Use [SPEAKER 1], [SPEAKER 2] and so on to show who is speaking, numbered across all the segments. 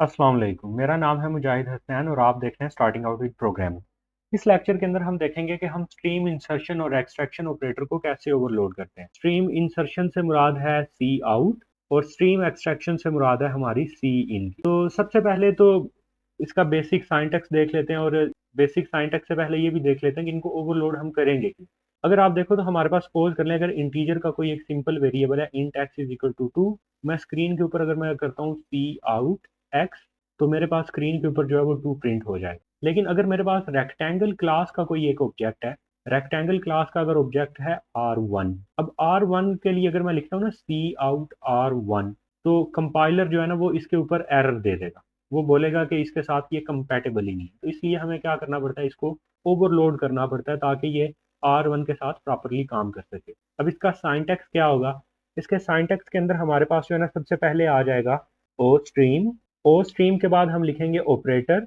[SPEAKER 1] अस्सलाम वालेकुम। मेरा नाम है मुजाहिद हसनैन और आप देख रहे हैं स्टार्टिंग आउट विद प्रोग्रामिंग। इस लेक्चर के अंदर हम देखेंगे कि हम स्ट्रीम इंसर्शन और एक्सट्रैक्शन ऑपरेटर को कैसे ओवरलोड करते हैं। स्ट्रीम इंसर्शन से मुराद है सी आउट और स्ट्रीम एक्सट्रैक्शन से मुराद है हमारी सी इन। तो सबसे पहले तो इसका बेसिक साइंटेक्स देख लेते हैं और बेसिक साइंटेक्स से पहले ये भी देख लेते हैं कि इनको ओवरलोड हम करेंगे क्यों। अगर आप देखो तो हमारे पास सपोज कर लें अगर इंटीजर का कोई एक सिंपल वेरिएबल है int x is equal to 2। मैं स्क्रीन के ऊपर अगर मैं करता हूँ सी आउट एक्स तो मेरे पास स्क्रीन के ऊपर जो है वो 2 प्रिंट हो जाएगा। लेकिन अगर मेरे पास रेक्टेंगल क्लास का कोई एक ऑब्जेक्ट है, रेक्टेंगल क्लास का अगर ऑब्जेक्ट है R1, अब R1 के लिए अगर मैं लिखता हूँ ना सी आउट R1, तो कंपाइलर जो है ना वो इसके ऊपर एरर दे देगा। वो बोलेगा कि इसके साथ ये कंपैटिबल ही नहीं है। तो इसलिए हमें क्या करना पड़ता है, इसको ओवरलोड करना पड़ता है ताकि ये R1 के साथ प्रॉपरली काम कर सके। अब इसका साइंटेक्स क्या होगा, इसके साइंटेक्स के अंदर हमारे पास जो है ना सबसे पहले आ जाएगा ओ स्ट्रीम। ओ स्ट्रीम के बाद हम लिखेंगे ऑपरेटर।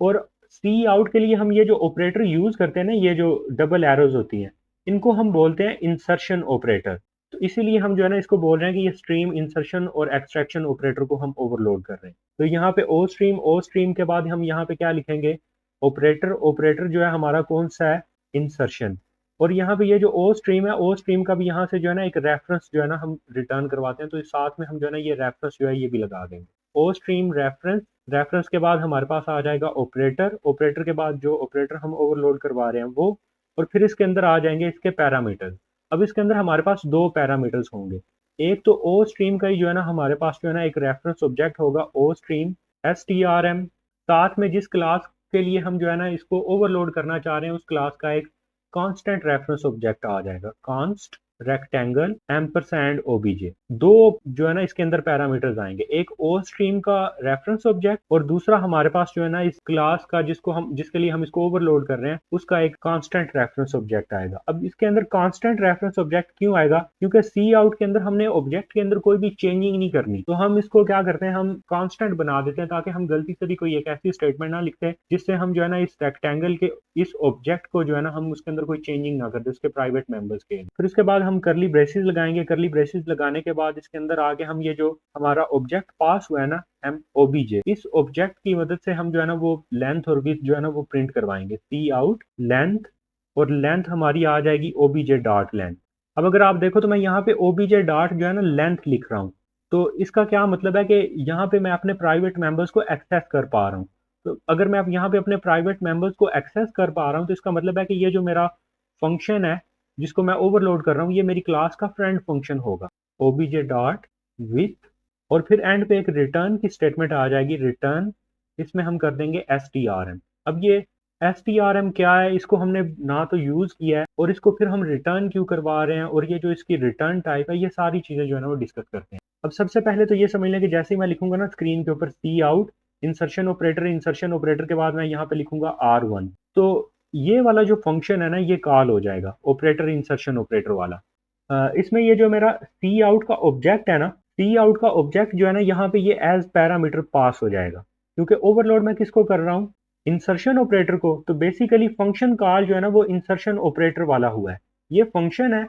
[SPEAKER 1] और सी आउट के लिए हम ये जो ऑपरेटर यूज करते हैं ना, ये जो डबल एरोज होती हैं, इनको हम बोलते हैं इंसर्शन ऑपरेटर। तो इसीलिए हम जो है ना इसको बोल रहे हैं कि ये स्ट्रीम इंसर्शन और एक्सट्रैक्शन ऑपरेटर को हम ओवरलोड कर रहे हैं। तो यहाँ पे ओ स्ट्रीम के बाद हम यहाँ पे क्या लिखेंगे, ऑपरेटर। ऑपरेटर जो है हमारा कौन सा है, इंसर्शन। और यहाँ पे ये जो ओ स्ट्रीम है, ओ स्ट्रीम का भी यहाँ से जो है ना एक रेफरेंस जो है ना हम रिटर्न करवाते हैं। तो इस साथ में हम जो है ना ये रेफरेंस जो है ये भी लगा देंगे, ओ स्ट्रीम रेफरेंस। रेफरेंस के बाद हमारे पास आ जाएगा ऑपरेटर। ऑपरेटर के बाद जो ऑपरेटर हम ओवरलोड करवा रहे हैं वो, और फिर इसके अंदर आ जाएंगे इसके पैरामीटर्स। अब इसके अंदर हमारे पास दो पैरामीटर्स होंगे। एक तो ओ स्ट्रीम का ही जो है ना हमारे पास जो है ना एक रेफरेंस ऑब्जेक्ट होगा ओ स्ट्रीम STRM। साथ में जिस क्लास के लिए हम जो है ना इसको ओवरलोड करना चाह रहे हैं उस क्लास का एक कांस्टेंट रेफरेंस ऑब्जेक्ट आ जाएगा, कांस्ट रेक्टेंगल एम्परसैंड ओबीजे। दो जो है ना इसके अंदर पैरामीटर्स आएंगे, एक ओ स्ट्रीम का रेफरेंस ऑब्जेक्ट और दूसरा हमारे पास जो है ना इस क्लास का जिसके लिए हम इसको ओवरलोड कर रहे हैं उसका एक कांस्टेंट रेफरेंस ऑब्जेक्ट आएगा। अब इसके अंदर कांस्टेंट रेफरेंस ऑब्जेक्ट क्यों आएगा, क्योंकि सी आउट के अंदर हमने ऑब्जेक्ट के अंदर कोई भी चेंजिंग नहीं करनी। तो हम इसको क्या करते हैं, हम कांस्टेंट बना देते हैं ताकि हम गलती से भी कोई एक ऐसी स्टेटमेंट ना लिखते हैं जिससे हम जो है ना इस रेक्टेंगल के इस ऑब्जेक्ट को जो है ना हम उसके अंदर कोई चेंजिंग ना कर दे उसके प्राइवेट मेंबर्स के। फिर उसके बाद हम करली ब्रेसेस लगाएंगे। करली ब्रेसेस लगाने के बाद इसके अंदर आगे हम ये जो हमारा ऑब्जेक्ट पास हुआ है ना एम ओबीजे, इस ऑब्जेक्ट की मदद से हम जो है ना वो लेंथ और विड्थ जो है ना वो प्रिंट करवाएंगे, सी आउट लेंथ। और लेंथ हमारी आ जाएगी ओबीजे डॉट लेंथ। अब अगर आप देखो तो मैं यहाँ पे ओबीजे डॉट जो है ना लेंथ लिख रहा हूँ। तो इसका क्या मतलब है कि यहाँ पे मैं अपने प्राइवेट मेंबर्स को एक्सेस कर पा रहा हूँ। तो अगर मैं अब यहाँ पे अपने प्राइवेट मेंबर्स को एक्सेस कर पा रहा हूँ तो इसका मतलब है कि ये जो मेरा फंक्शन है जिसको मैं ओवरलोड कर रहा हूँ ये मेरी क्लास का फ्रेंड फंक्शन होगा, ओबीजे डॉट विथ। और फिर एंड पे एक रिटर्न की स्टेटमेंट आ जाएगी, रिटर्न। इसमें हम कर देंगे STRM। अब ये STRM क्या है, इसको हमने ना तो यूज किया है और इसको फिर हम रिटर्न क्यों करवा रहे हैं और ये जो इसकी रिटर्न टाइप है, ये सारी चीजें जो है ना वो डिस्कस करते हैं। अब सबसे पहले तो ये समझ लें कि जैसे ही मैं लिखूंगा ना स्क्रीन के ऊपर cout insertion operator, insertion operator के बाद मैं यहाँ पे लिखूंगा R1, तो ये वाला जो फंक्शन है ना ये कॉल हो जाएगा, ऑपरेटर इंसर्शन ऑपरेटर वाला। इसमें ये जो मेरा सी आउट का ऑब्जेक्ट है ना, सी आउट का ऑब्जेक्ट जो है ना यहाँ पे ये एज पैरामीटर पास हो जाएगा, क्योंकि ओवरलोड मैं किसको कर रहा हूँ, इंसर्शन ऑपरेटर को। तो बेसिकली फंक्शन कॉल जो है ना वो इंसर्शन ऑपरेटर वाला हुआ है, ये फंक्शन है।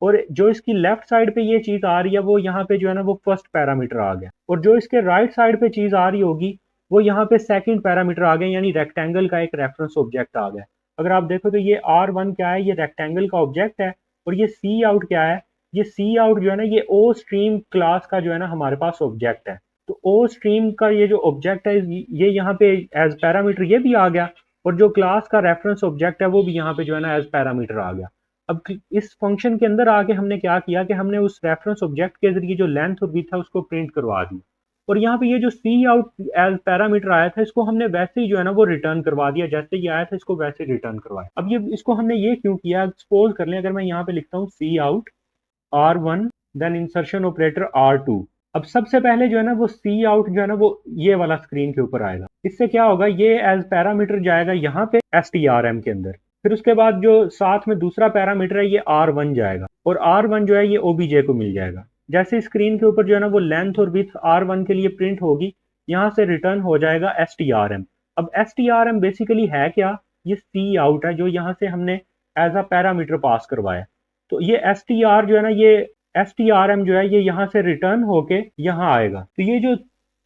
[SPEAKER 1] और जो इसकी लेफ्ट साइड पे ये चीज आ रही है वो यहाँ पे जो है ना वो फर्स्ट पैरामीटर आ गया, और जो इसके राइट साइड पे चीज आ रही होगी वो यहाँ पे सेकंड पैरामीटर आ गया, यानी रेक्टेंगल का एक रेफरेंस ऑब्जेक्ट आ गया। अगर आप देखो तो ये R1 क्या है, ये रेक्टेंगल का ऑब्जेक्ट है। और ये सी आउट क्या है, ये सी आउट जो है ना ये ओ स्ट्रीम क्लास का जो है ना हमारे पास ऑब्जेक्ट है। तो ओ स्ट्रीम का ये जो ऑब्जेक्ट है ये यहाँ पे एज पैरामीटर ये भी आ गया, और जो क्लास का रेफरेंस ऑब्जेक्ट है वो भी यहाँ पे जो है ना एज पैरामीटर आ गया। अब इस फंक्शन के अंदर आके हमने क्या किया कि हमने उस रेफरेंस ऑब्जेक्ट के जरिए जो लेंथ और विड्थ है उसको प्रिंट करवा दी। और यहाँ पे ये जो सी आउट एज पैरामीटर आया था इसको हमने वैसे ही जो है ना वो रिटर्न करवा दिया, जैसे ही आया था इसको वैसे रिटर्न करवाया। अब ये इसको हमने ये क्यों किया, सपोज कर लें अगर मैं यहाँ पे लिखता हूँ cout R1 then insertion operator R2। अब सबसे पहले जो है ना वो सी आउट जो है ना वो ये वाला स्क्रीन के ऊपर आएगा। इससे क्या होगा, ये एज पैरामीटर जाएगा यहाँ पे STRM के अंदर। फिर उसके बाद जो साथ में दूसरा पैरामीटर है ये R1 जाएगा, और R1 जो है ये OBJ को मिल जाएगा। जैसे स्क्रीन के ऊपर जो है ना वो लेंथ और विड्थ R1 के लिए प्रिंट होगी, यहाँ से रिटर्न हो जाएगा STRM। अब STRM बेसिकली है क्या, ये सी आउट है जो यहाँ से हमने एज अ पैरामीटर पास करवाया। तो ये एस टी आर जो है ना, ये एस टी आर एम जो है ये यहाँ से रिटर्न होके यहाँ आएगा। तो ये जो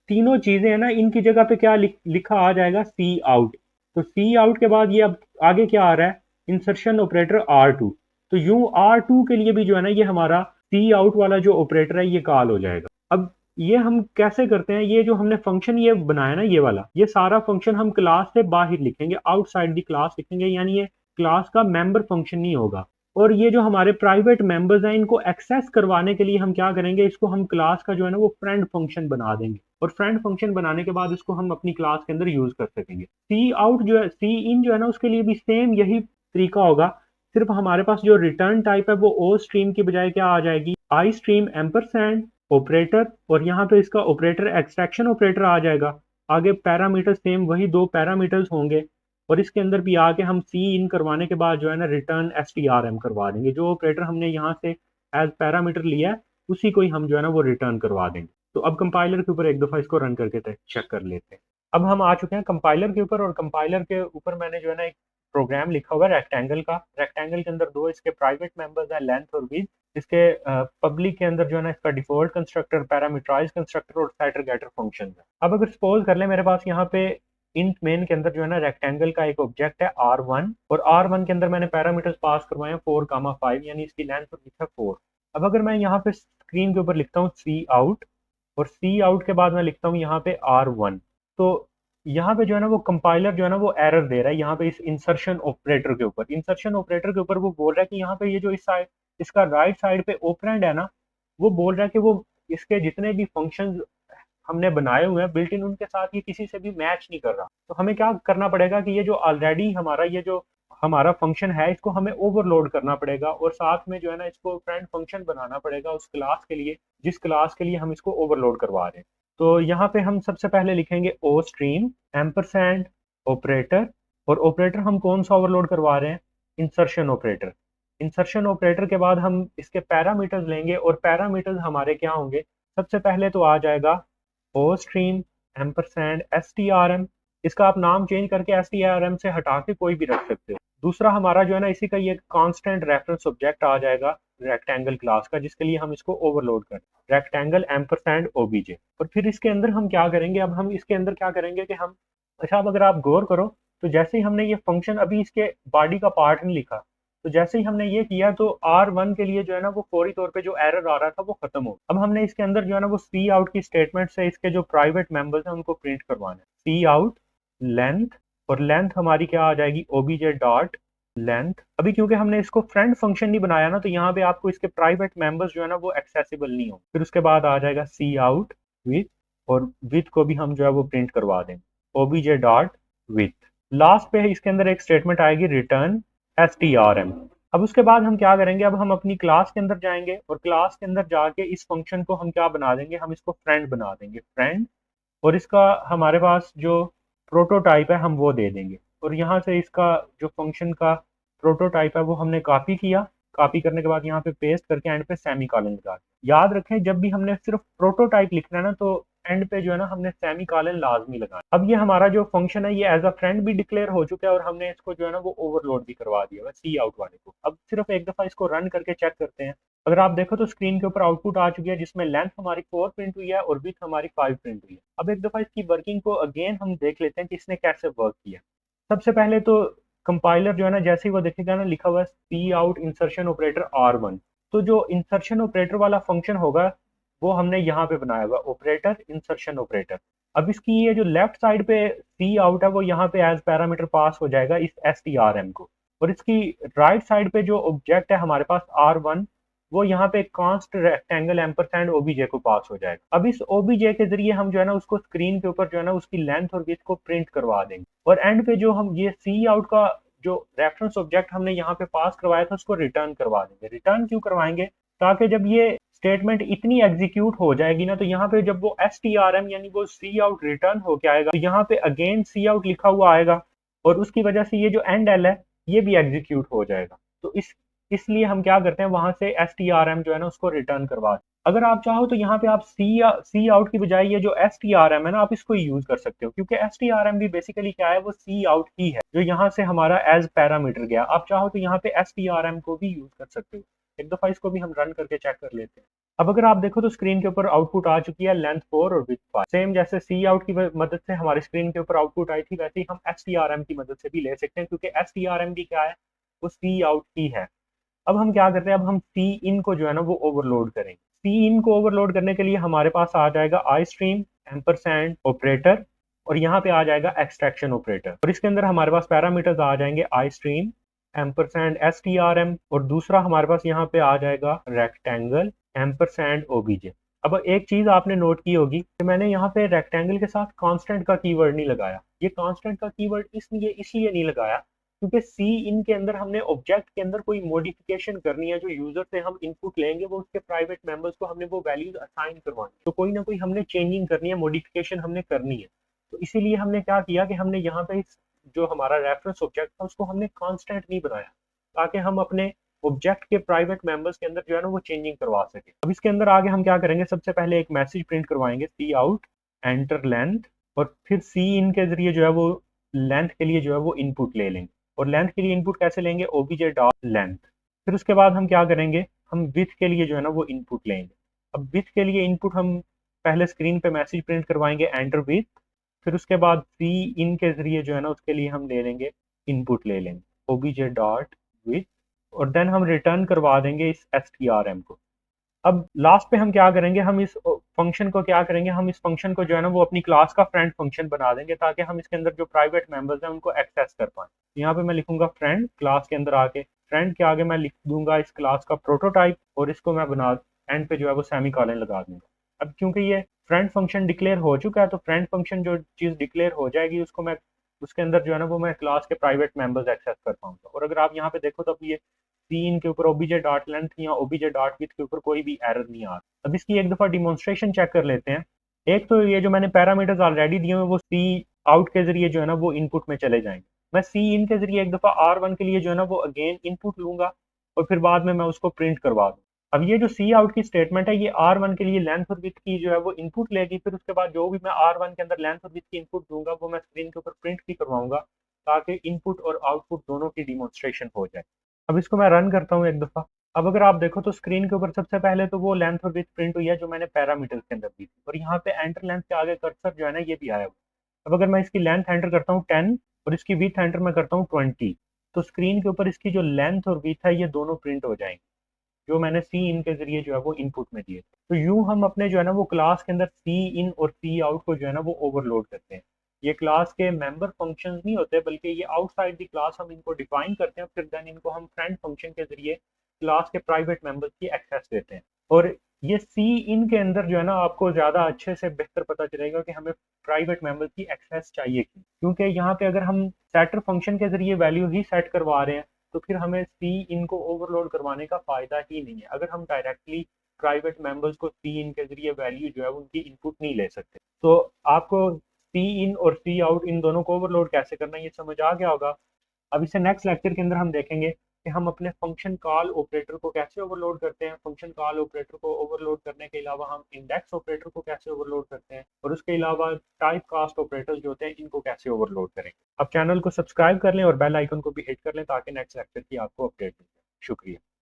[SPEAKER 1] तीनों चीजें है ना, इनकी जगह पे क्या लिखा आ जाएगा, सी आउट। तो सी आउट के बाद ये अब आगे क्या आ रहा है, इंसर्शन ऑपरेटर R2। तो यूं R2 के लिए भी जो है ना ये हमारा सी आउट वाला जो ऑपरेटर है ये कॉल हो जाएगा। अब ये हम कैसे करते हैं, ये जो हमने फंक्शन ये बनाया ना ये वाला, ये सारा फंक्शन हम क्लास से बाहर लिखेंगे, आउटसाइड दी क्लास लिखेंगे, यानी ये क्लास का मेंबर फंक्शन नहीं होगा। और ये जो हमारे प्राइवेट मेंबर्स हैं इनको एक्सेस करवाने के लिए हम क्या करेंगे, इसको हम क्लास का जो है ना वो फ्रेंड फंक्शन बना देंगे, और फ्रेंड फंक्शन बनाने के बाद इसको हम अपनी क्लास के अंदर यूज कर सकेंगे। सी आउट जो है, सी इन जो है ना उसके लिए भी सेम यही तरीका होगा, सिर्फ हमारे पास जो रिटर्न टाइप है वो ओ स्ट्रीम की बजाय क्या आ जाएगी, आई स्ट्रीम एम्परसैंड ऑपरेटर, और यहाँ पे इसका ऑपरेटर एक्सट्रैक्शन ऑपरेटर आ जाएगा। आगे पैरामीटर सेम वही दो पैरामीटर्स होंगे, और इसके अंदर भी आके हम सी इन करवाने के बाद जो है ना रिटर्न एसटीआरएम करवा देंगे, जो ऑपरेटर हमने यहाँ से एज पैरामीटर लिया है उसी को ही हम जो है ना वो रिटर्न करवा देंगे। तो अब कंपाइलर के ऊपर एक दफा इसको रन करके चेक कर लेते हैं। अब हम आ चुके हैं कंपाइलर के ऊपर, और कंपाइलर के ऊपर मैंने जो है ना एक प्रोग्राम लिखा हुआ है रेक्टेंगल का। रेक्टेंगल के अंदर दो इसके प्राइवेट मेंबर्स हैं, लेंथ और विड्थ। इसके पब्लिक के अंदर जो है ना इसका डिफॉल्ट कंस्ट्रक्टर, पैरामीटराइज कंस्ट्रक्टर और सेटर गेटर फंक्शन है। अब अगर सपोज कर ले मेरे पास यहाँ पे इंट मेन के अंदर जो है ना रेक्टेंगल का एक ऑब्जेक्ट है R1, और R1 के अंदर मैंने पैरामीटर्स पास करवाए हैं 4,5, यानी इसकी लेंथ और विड्थ है 4। अब अगर मैं यहाँ पे स्क्रीन के ऊपर लिखता हूँ सी आउट, और सी आउट के बाद मैं लिखता हूँ यहाँ पे R1, तो यहाँ पे जो है ना वो कंपाइलर जो है ना वो एरर दे रहा है यहाँ पे इस इंसर्शन ऑपरेटर के ऊपर। इंसर्शन ऑपरेटर के ऊपर वो बोल रहा है कि यहाँ पे ये जो इस साइड इसका राइट साइड पे ऑपरेंड है ना, वो बोल रहा है कि वो इसके जितने भी फंक्शंस हमने बनाए हुए हैं बिल्ट इन, उनके साथ ये किसी से भी मैच नहीं कर रहा। तो हमें क्या करना पड़ेगा कि ये जो ऑलरेडी हमारा ये जो हमारा फंक्शन है इसको हमें ओवरलोड करना पड़ेगा, और साथ में जो है ना इसको फ्रेंड फंक्शन बनाना पड़ेगा उस क्लास के लिए जिस क्लास के लिए हम इसको ओवरलोड करवा रहे हैं। तो यहाँ पे हम सबसे पहले लिखेंगे ओ स्ट्रीम एम्परसैंड ऑपरेटर, और ऑपरेटर हम कौन सा ओवरलोड करवा रहे हैं, इंसर्शन ऑपरेटर। इंसर्शन ऑपरेटर के बाद हम इसके पैरामीटर्स लेंगे, और पैरामीटर्स हमारे क्या होंगे, सबसे पहले तो आ जाएगा ओ स्ट्रीम एम्परसैंड एसटीआरएम। इसका आप नाम चेंज करके एसटीआरएम से हटा के कोई भी रख सकते हो। दूसरा हमारा जो है ना इसी का ये कांस्टेंट रेफरेंस ऑब्जेक्ट आ जाएगा रेक्टेंगल क्लास का, जिसके लिए हम इसको ओवरलोड करें, रेक्टेंगल एम्परसैंड ओबीजे। और फिर इसके अंदर हम क्या करेंगे, अब हम इसके अंदर क्या करेंगे कि हम, अच्छा अब अगर आप गौर करो तो जैसे ही हमने ये फंक्शन अभी इसके बॉडी का पार्ट नहीं लिखा, तो जैसे ही हमने ये किया तो R1 के लिए जो है ना वो फौरी तौर पे जो एरर आ रहा था वो खत्म हो। अब हमने इसके अंदर जो है ना वो सी आउट की स्टेटमेंट से इसके जो प्राइवेट मेंबर्स हैं उनको प्रिंट करवाना है, सी आउट लेंथ, और लेंथ हमारी क्या आ जाएगी, ओबीजे डॉट लेंथ। अभी क्योंकि हमने इसको फ्रेंड फंक्शन नहीं बनाया ना, तो यहाँ पे आपको इसके प्राइवेट मेंबर्स जो है ना वो एक्सेसिबल नहीं हो। फिर उसके बाद आ जाएगा सी आउट विथ, और विथ को भी हम जो है वो प्रिंट करवा देंगे, ओबीजे डॉट विथ। लास्ट पे इसके अंदर एक स्टेटमेंट आएगी रिटर्न एसटीआरएम। अब उसके बाद हम क्या करेंगे, अब हम अपनी क्लास के अंदर जाएंगे, और क्लास के अंदर जाके इस फंक्शन को हम क्या बना देंगे, हम इसको फ्रेंड बना देंगे, फ्रेंड। और इसका हमारे पास जो प्रोटोटाइप है हम वो दे देंगे, और यहाँ से इसका जो फंक्शन का प्रोटोटाइप है वो हमने कॉपी किया। कॉपी करने के बाद यहाँ पे पेस्ट करके एंड पे सेमी कॉलन लगा दिया। याद रखें जब भी हमने सिर्फ प्रोटोटाइप लिखना है ना, तो एंड पे जो है ना हमने सेमी कॉलन लाजमी लगाना। अब ये हमारा जो फंक्शन है ये एज अ फ्रेंड भी डिक्लेयर हो चुका है, और हमने इसको जो है ना वो ओवरलोड भी करवा दिया है सी आउट वाले को। अब सिर्फ एक दफा इसको रन करके चेक करते हैं। अगर आप देखो तो स्क्रीन के ऊपर आउटपुट आ चुकी है, जिसमें लेंथ हमारी 4 प्रिंट हुई है और विड्थ हमारी 5 प्रिंट हुई है। अब एक दफा इसकी वर्किंग को अगेन हम देख लेते हैं कि इसने कैसे वर्क किया। सबसे पहले तो कंपाइलर जो है ना जैसे ही वो देखेगा ना लिखा हुआ है सी आउट इंसर्शन ऑपरेटर R1, तो जो इंसर्शन ऑपरेटर वाला फंक्शन होगा वो हमने यहाँ पे बनाया हुआ ऑपरेटर इंसर्शन ऑपरेटर। अब इसकी ये जो लेफ्ट साइड पे सी आउट है वो यहाँ पे एज पैरामीटर पास हो जाएगा इस एसटीआरएम को, और इसकी राइट साइड पे जो ऑब्जेक्ट है हमारे पास R1, वो यहाँ पे कांस्ट रेक्टेंगल एम्परसैंड ओबीजे को पास हो जाएगा। अब इस ओबीजे के जरिए हम जो है ना उसको स्क्रीन के ऊपर जो है ना उसकी लेंथ और विड्थ को प्रिंट करवा देंगे, और एंड पे जो हम ये सी आउट का जो रेफरेंस ऑब्जेक्ट हमने यहाँ पे पास करवाया था उसको रिटर्न करवा देंगे। रिटर्न क्यों करवाएंगे, ताकि जब ये स्टेटमेंट इतनी एग्जीक्यूट हो जाएगी ना, तो यहाँ पे जब वो एसटीआरएम यानी वो सी आउट रिटर्न होके आएगा, तो यहाँ पे अगेन सी आउट लिखा हुआ आएगा, और उसकी वजह से ये जो एंड एल है ये भी एग्जीक्यूट हो जाएगा। तो इसलिए हम क्या करते हैं वहां से एसटीआरएम जो है ना उसको रिटर्न करवा। अगर आप चाहो तो यहाँ पे आप सी आउट की बजाय ये जो एसटीआरएम है ना आप इसको यूज कर सकते हो, क्योंकि एसटीआरएम भी बेसिकली क्या है, वो सी आउट ही है जो यहाँ से हमारा एज पैरामीटर गया। आप चाहो तो यहाँ पे एसटीआरएम को भी यूज कर सकते हो। एक दफ़ा इसको भी हम रन करके चेक कर लेते हैं। अब अगर आप देखो तो स्क्रीन के ऊपर आउटपुट आ चुकी है लेंथ 4 और विड्थ 5। सेम जैसे सी आउट की मदद से हमारी स्क्रीन के ऊपर आउटपुट आई थी, वैसे ही हम एसटीआरएम की मदद से भी ले सकते हैं, क्योंकि एसटीआरएम भी क्या है, वो सी आउट ही है। अब हम क्या करते हैं, अब हम सी इन को जो है ना वो ओवरलोड करेंगे। सी इन को ओवरलोड करने के लिए हमारे पास आ जाएगा आई स्ट्रीम एम्परसैंड ऑपरेटर, और यहाँ पे आ जाएगा एक्सट्रैक्शन ऑपरेटर, और इसके अंदर हमारे पास पैरामीटर्स आ जाएंगे istream ampersand S T R M, और दूसरा हमारे पास यहाँ पे आ जाएगा रेक्टेंगल एम्परसैंड ओबीजे। अब एक चीज आपने नोट की होगी कि मैंने यहाँ पे रेक्टेंगल के साथ कांस्टेंट का कीवर्ड नहीं लगाया। ये कांस्टेंट का कीवर्ड इसलिए नहीं लगाया क्योंकि सी इन के अंदर हमने ऑब्जेक्ट के अंदर कोई मॉडिफिकेशन करनी है, जो यूजर से हम इनपुट लेंगे वो उसके प्राइवेट मेंबर्स को हमने वो वैल्यूज असाइन करवानी, तो कोई ना कोई हमने चेंजिंग करनी है, मॉडिफिकेशन हमने करनी है। तो इसीलिए हमने क्या किया कि हमने यहाँ पे जो हमारा रेफरेंस ऑब्जेक्ट था उसको हमने कांस्टेंट नहीं बनाया, ताकि हम अपने ऑब्जेक्ट के प्राइवेट मेंबर्स के अंदर जो है ना वो चेंजिंग करवा सके। अब इसके अंदर आगे हम क्या करेंगे, सबसे पहले एक मैसेज प्रिंट करवाएंगे सी आउट एंटर लेंथ, और फिर सी इन के जरिए जो है वो लेंथ के लिए जो है वो इनपुट ले लेंगे, और लेंथ के लिए इनपुट कैसे लेंगे, ओबीजे डॉट लेंथ। फिर उसके बाद हम क्या करेंगे, हम विथ के लिए जो है ना वो इनपुट लेंगे। अब विथ के लिए इनपुट हम पहले स्क्रीन पे मैसेज प्रिंट करवाएंगे एंटर विथ, फिर उसके बाद सी इन के जरिए जो है ना उसके लिए हम ले लेंगे इनपुट ले लेंगे ओबीजे डॉट विथ, और देन हम रिटर्न करवा देंगे इस एसटीआरएम को। अब लास्ट पे हम क्या करेंगे, हम इस फंक्शन को क्या करेंगे, हम इस फंक्शन को जो है ना वो अपनी क्लास का फ्रेंड फंक्शन बना देंगे, ताकि हम इसके अंदर जो प्राइवेट मेंबर्स हैं उनको एक्सेस कर पाएं। यहाँ पे मैं लिखूंगा फ्रेंड, क्लास के अंदर आके फ्रेंड के आगे मैं लिख दूंगा इस क्लास का प्रोटोटाइप, और इसको मैं बना एंड पे जो है वो सेमी कॉलन लगा दूंगा। अब क्योंकि ये फ्रेंड फंक्शन डिक्लेयर हो चुका है, तो फ्रेंड फंक्शन जो चीज़ डिक्लेयर हो जाएगी उसको मैं उसके अंदर जो है ना वो मैं क्लास के प्राइवेट मेंबर्स एक्सेस कर पाऊंगा। और अगर आप यहाँ पे देखो तो अब ये सीन के ऊपर ओबीजे डॉट लेंथ या ओबीजे डॉट विथ के ऊपर कोई भी एरर नहीं आ रहा। अब इसकी एक दफा डिमॉन्स्ट्रेशन चेक कर लेते हैं। एक तो ये जो मैंने पैरामीटर्स ऑलरेडी दिए हुए वो सी आउट के जरिए जो है ना वो इनपुट में चले जाएंगे। मैं सी इन के जरिए एक दफा R1 के लिए जो है ना वो अगेन इनपुट लूंगा, और फिर बाद में मैं उसको प्रिंट करवा दूँ। अब ये जो सी आउट की स्टेटमेंट है, ये R1 के लिए लेंथ और विथ की जो है वो इनपुट लेगी, फिर उसके बाद जो भी मैं R1 के अंदर लेंथ और विथ की इनपुट दूंगा वो मैं स्क्रीन के ऊपर प्रिंट भी करवाऊंगा, ताकि इनपुट और आउटपुट दोनों की डिमॉन्स्ट्रेशन हो जाए। अब इसको मैं रन करता हूँ एक दफ़ा। अब अगर आप देखो तो स्क्रीन के ऊपर सबसे पहले तो वो लेंथ और विड्थ प्रिंट हुई है जो मैंने पैरामीटर्स के अंदर दी थी, और यहाँ पे एंटर लेंथ के आगे कर्सर जो है ना ये भी आया हुआ। अब अगर मैं इसकी लेंथ एंटर करता हूँ 10 और इसकी विड्थ एंटर मैं करता हूँ 20, तो स्क्रीन के ऊपर इसकी जो लेंथ और विड्थ है ये दोनों प्रिंट हो जाएंगे, जो मैंने सी इन के जरिए जो है वो इनपुट में दिए। तो यूं हम अपने जो है ना वो क्लास के अंदर सी इन और सी आउट को जो है ना वो ओवरलोड करते हैं। ये क्लास के मेंबर फंक्शंस नहीं होते, बल्कि ये आउटसाइड द क्लास हम इनको डिफाइन करते हैं, फिर देन इनको हम फ्रेंड फंक्शन के जरिए क्लास के प्राइवेट मेंबर्स की एक्सेस देते हैं। और ये सी इन के अंदर जो है ना आपको ज़्यादा अच्छे से बेहतर पता चलेगा कि हमें प्राइवेट मेंबर्स की एक्सेस चाहिए क्यों, क्योंकि यहाँ पे अगर हम सेटर फंक्शन के जरिए वैल्यू ही सेट करवा रहे हैं तो फिर हमें सी इन को ओवरलोड करवाने का फायदा ही नहीं है, अगर हम डायरेक्टली प्राइवेट मेंबर्स को सी इन के जरिए वैल्यू जो है उनकी इनपुट नहीं ले सकते। तो आपको सी इन और सी आउट इन दोनों को ओवरलोड कैसे करना है ये समझ आ गया होगा। अब इसे नेक्स्ट लेक्चर के अंदर हम देखेंगे कि हम अपने फंक्शन कॉल ऑपरेटर को कैसे ओवरलोड करते हैं। फंक्शन कॉल ऑपरेटर को ओवरलोड करने के अलावा हम इंडेक्स ऑपरेटर को कैसे ओवरलोड करते हैं, और उसके अलावा टाइप कास्ट ऑपरेटर्स जो होते हैं इनको कैसे ओवरलोड करेंगे। अब चैनल को सब्सक्राइब कर लें और बेल आइकन को भी हिट कर लें ताकि नेक्स्ट लेक्चर की आपको अपडेट मिल जाए। शुक्रिया।